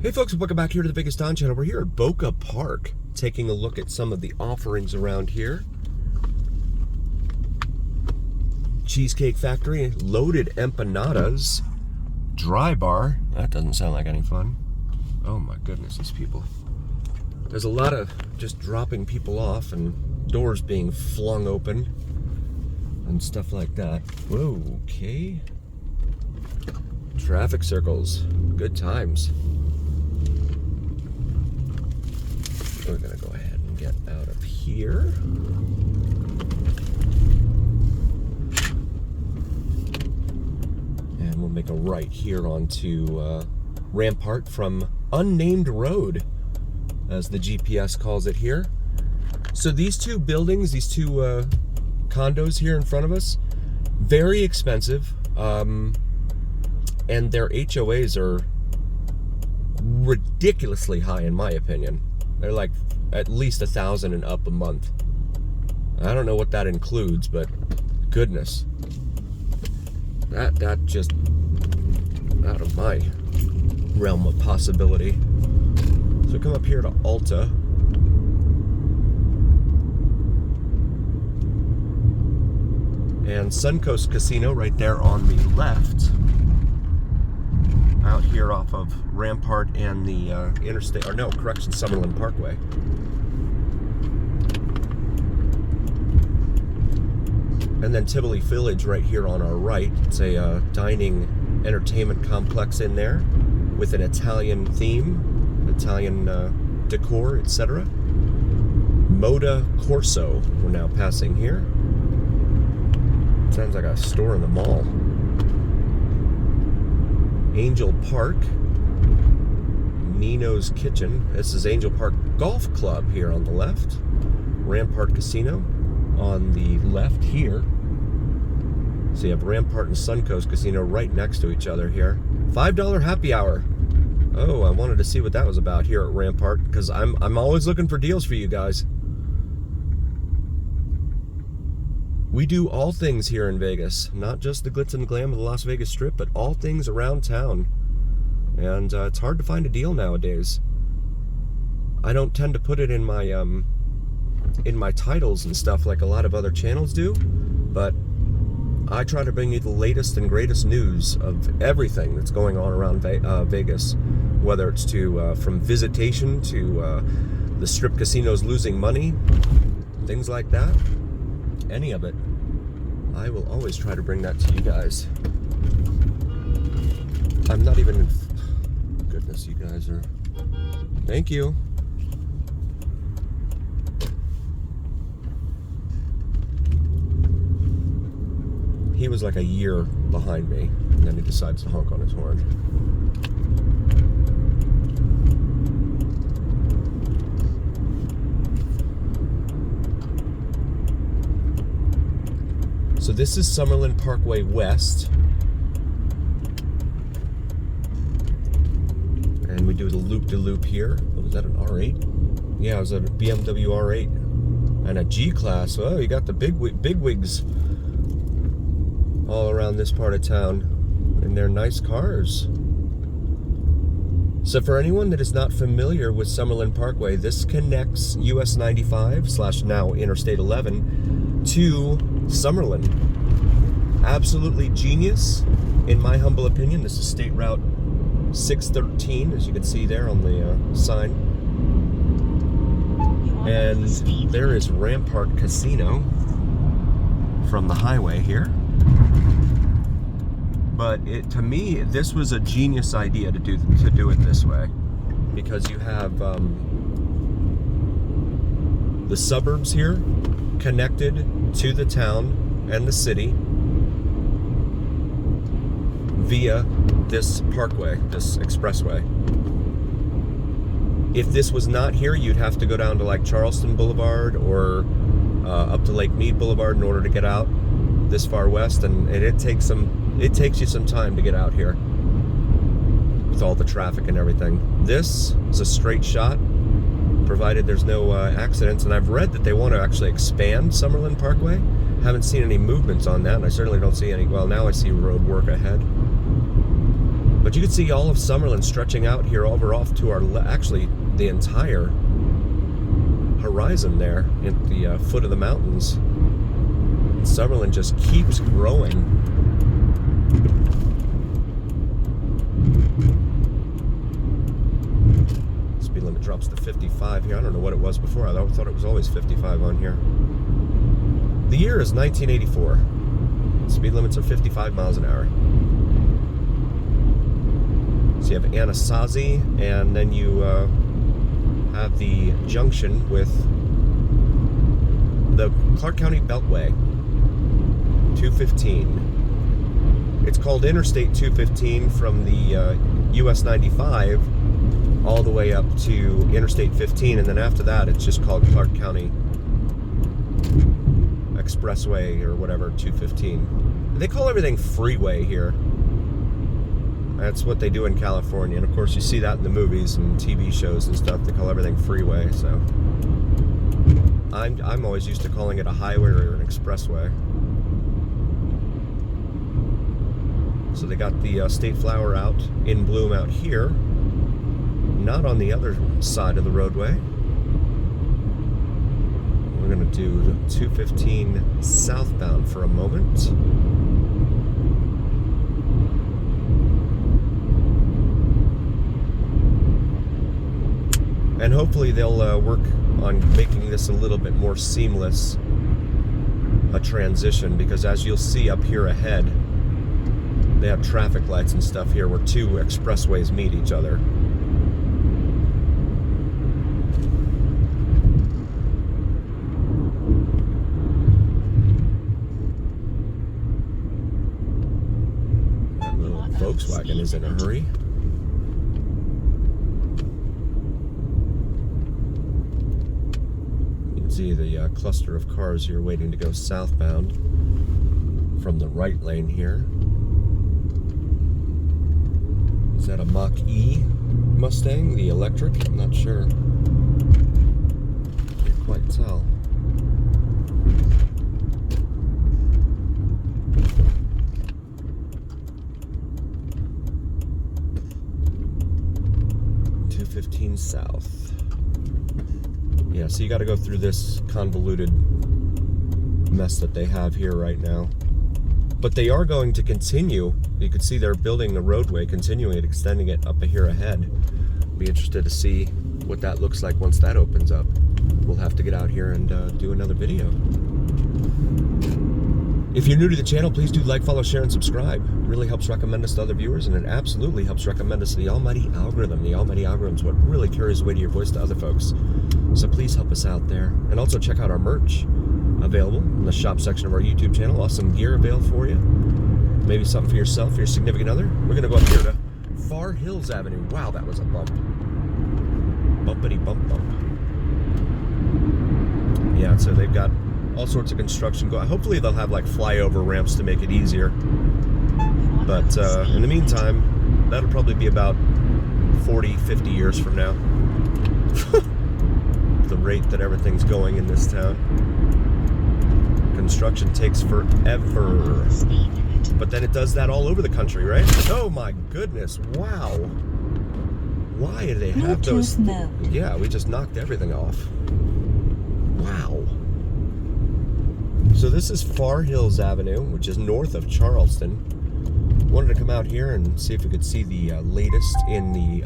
Hey folks, welcome back here to the Vegas Don channel. We're here at Boca Park, taking a look at some of the offerings around here. Cheesecake Factory, loaded empanadas, dry bar. That doesn't sound like any fun. Oh my goodness, these people. There's a lot of just dropping people off and doors being flung open and stuff like that. Whoa, okay. Traffic circles, good times. We're gonna go ahead and get out of here. And we'll make a right here onto Rampart from Unnamed Road, as the GPS calls it here. So these two buildings, these two condos here in front of us, very expensive, and their HOAs are ridiculously high in my opinion. They're like at least $1,000 and up a month. I don't know what that includes, but goodness, that just out of my realm of possibility. So come up here to Alta. And Suncoast Casino right there on the left. Out here off of Rampart and the interstate, or no, correction, Summerlin Parkway. And then Tivoli Village right here on our right. It's a dining entertainment complex in there with an Italian theme, Italian decor, etc. Moda Corso, we're now passing here. Sounds like a store in the mall. Angel Park, Nino's Kitchen. This is Angel Park Golf Club here on the left. Rampart Casino on the left here. So you have Rampart and Suncoast Casino right next to each other here. $5 happy hour. Oh, I wanted to see what that was about here at Rampart, because I'm always looking for deals for you guys. We do all things here in Vegas, not just the glitz and glam of the Las Vegas Strip, but all things around town. And it's hard to find a deal nowadays. I don't tend to put it in my titles and stuff like a lot of other channels do, but I try to bring you the latest and greatest news of everything that's going on around Vegas, whether it's from visitation to the strip casinos losing money, things like that. Any of it, I will always try to bring that to you guys. I'm not even, goodness, you guys are, thank you. He was like a year behind me, and then he decides to honk on his horn. So this is Summerlin Parkway West. And we do the loop-de-loop here. Oh, was that an R8? Yeah, it was a BMW R8. And a G-Class. Oh, you got the big wigs all around this part of town. And they're nice cars. So for anyone that is not familiar with Summerlin Parkway, this connects US 95 / now Interstate 11 to Summerlin. Absolutely genius, in my humble opinion. This is State Route 613, as you can see there on the sign. And there is Rampart Casino from the highway here. But to me, this was a genius idea to do it this way, because you have the suburbs here connected to the town and the city via this parkway, this expressway. If this was not here, you'd have to go down to like Charleston Boulevard or up to Lake Mead Boulevard in order to get out this far west, and it takes you some time to get out here with all the traffic and everything. This is a straight shot, provided there's no accidents, and I've read that they want to actually expand Summerlin Parkway. Haven't seen any movements on that, and I certainly don't see any. Well, now I see road work ahead. But you can see all of Summerlin stretching out here over off to our actually the entire horizon there at the foot of the mountains. Summerlin just keeps growing. Speed limit drops to 55 here. I don't know what it was before. I thought it was always 55 on here. The year is 1984. Speed limits are 55 miles an hour. So you have Anasazi, and then you have the junction with the Clark County Beltway, 215. It's called Interstate 215 from the US 95 all the way up to Interstate 15, and then after that it's just called Clark County Expressway or whatever, 215. They call everything freeway here. That's what they do in California, and of course you see that in the movies and TV shows and stuff. They call everything freeway, so I'm always used to calling it a highway or an expressway. So they got the state flower out in bloom out here, not on the other side of the roadway. We're going to do 215 southbound for a moment. And hopefully they'll work on making this a little bit more seamless a transition, because as you'll see up here ahead, they have traffic lights and stuff here where two expressways meet each other. That little Volkswagen is in a hurry. See the cluster of cars here waiting to go southbound from the right lane here. Is that a Mach-E Mustang, the electric? I'm not sure. Can't quite tell. .215 south. Yeah, so you got to go through this convoluted mess that they have here right now. But they are going to continue. You can see they're building the roadway, continuing it, extending it up here ahead. Be interested to see what that looks like once that opens up. We'll have to get out here and do another video. If you're new to the channel, please do like, follow, share, and subscribe. It really helps recommend us to other viewers, and it absolutely helps recommend us to the almighty algorithm. The almighty algorithm is what really carries the weight of your voice to other folks. So please help us out there. And also check out our merch available in the shop section of our YouTube channel. Awesome gear available for you. Maybe something for yourself or your significant other. We're going to go up here to Far Hills Avenue. Wow, that was a bump. Bumpity bump bump. Yeah, so they've got all sorts of construction going. Hopefully they'll have like flyover ramps to make it easier. But in the meantime, that'll probably be about 40, 50 years from now. The rate that everything's going in this town. Construction takes forever. But then it does that all over the country, right? Oh my goodness, wow. Why do they have those? Yeah, we just knocked everything off. Wow. So this is Far Hills Avenue, which is north of Charleston. Wanted to come out here and see if we could see the latest in the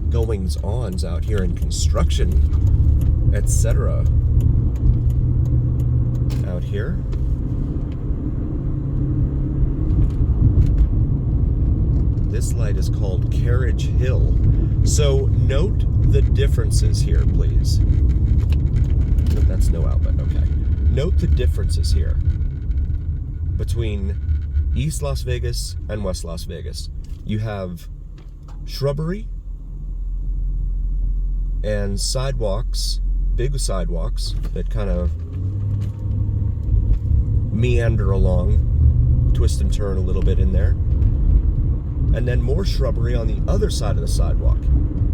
goings-ons out here in construction, etc. Out here. This light is called Carriage Hill. So note the differences here, please. No, that's no outlet, okay. Note the differences here between East Las Vegas and West Las Vegas. You have shrubbery and sidewalks, big sidewalks that kind of meander along, twist and turn a little bit in there. And then more shrubbery on the other side of the sidewalk.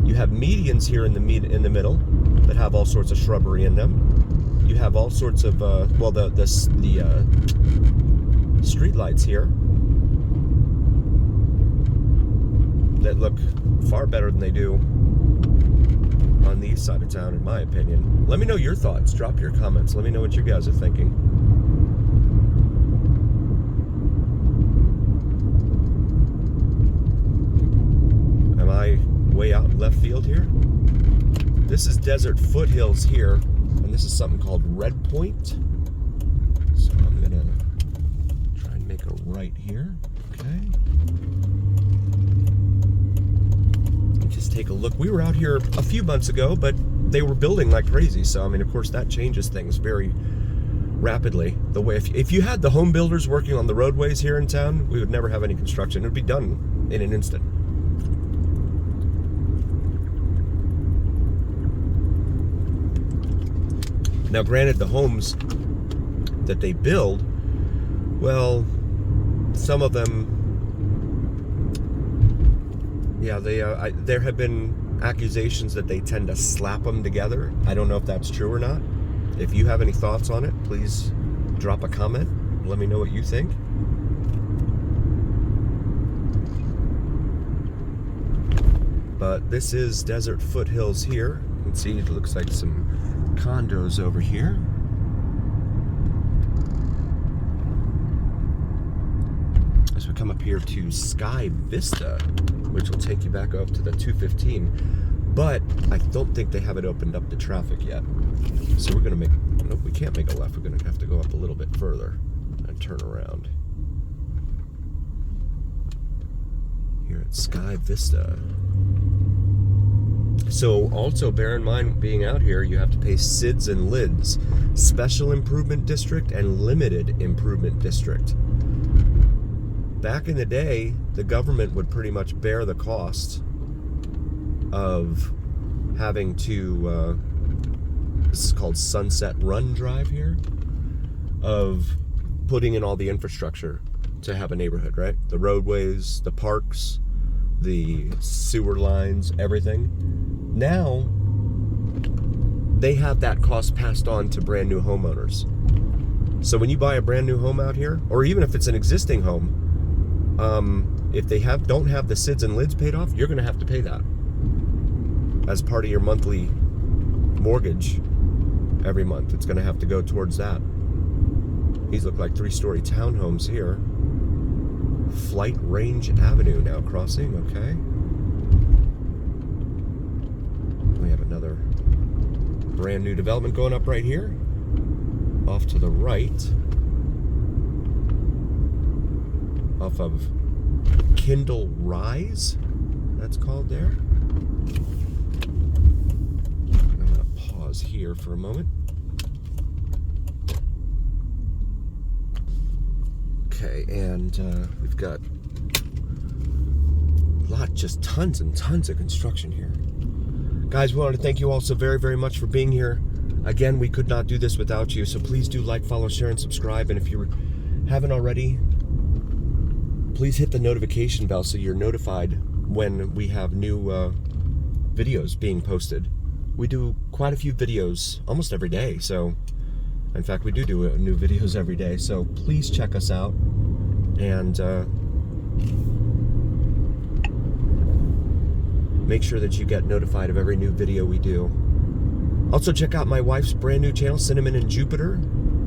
You have medians here in the middle that have all sorts of shrubbery in them. You have all sorts of the street lights here that look far better than they do on the east side of town, in my opinion. Let me know your thoughts. Drop your comments. Let me know what you guys are thinking. Am I way out in left field here? This is Desert Foothills here, and this is something called Red Point. So I'm gonna try and make a right here. Okay. And just take a look. We were out here a few months ago, but they were building like crazy. So I mean, of course, that changes things very rapidly. The way if you had the home builders working on the roadways here in town, we would never have any construction. It would be done in an instant. Now, granted, the homes that they build, well, some of them, yeah, there have been accusations that they tend to slap them together. I don't know if that's true or not. If you have any thoughts on it, please drop a comment. Let me know what you think. But this is Desert Foothills here. You can see it looks like some condos over here. As we come up here to Sky Vista, which will take you back up to the 215, but I don't think they have it opened up to traffic yet. So we're gonna nope, we can't make a left. We're gonna have to go up a little bit further and turn around. Here at Sky Vista. So also bear in mind, being out here, you have to pay SIDS and LIDs, Special Improvement District and Limited Improvement District. Back in the day, the government would pretty much bear the cost of having to, this is called Sunset Run Drive here, of putting in all the infrastructure to have a neighborhood, right? The roadways, the parks, the sewer lines, everything. Now, they have that cost passed on to brand new homeowners. So when you buy a brand new home out here, or even if it's an existing home, if they don't have the SIDS and LIDs paid off, you're gonna have to pay that as part of your monthly mortgage every month. It's gonna have to go towards that. These look like 3-story townhomes here. Flight Range Avenue now crossing, okay. We have another brand new development going up right here. Off to the right. Off of Kindle Rise, that's called there. I'm gonna pause here for a moment. Okay, and we've got just tons and tons of construction here. Guys, we want to thank you all so very, very much for being here. Again, we could not do this without you, so please do like, follow, share, and subscribe. And if you haven't already, please hit the notification bell so you're notified when we have new videos being posted. We do quite a few videos almost every day, so in fact we do new videos every day, so please check us out and make sure that you get notified of every new video we do. Also check out my wife's brand new channel, Cinnamon and Jupiter.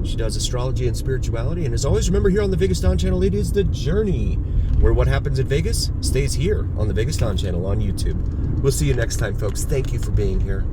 She does astrology and spirituality, and as always, remember, here on the Vegas Dawn channel, it is the journey, where what happens in Vegas stays here on the Vegas Dawn channel on YouTube. We'll see you next time, folks. Thank you for being here.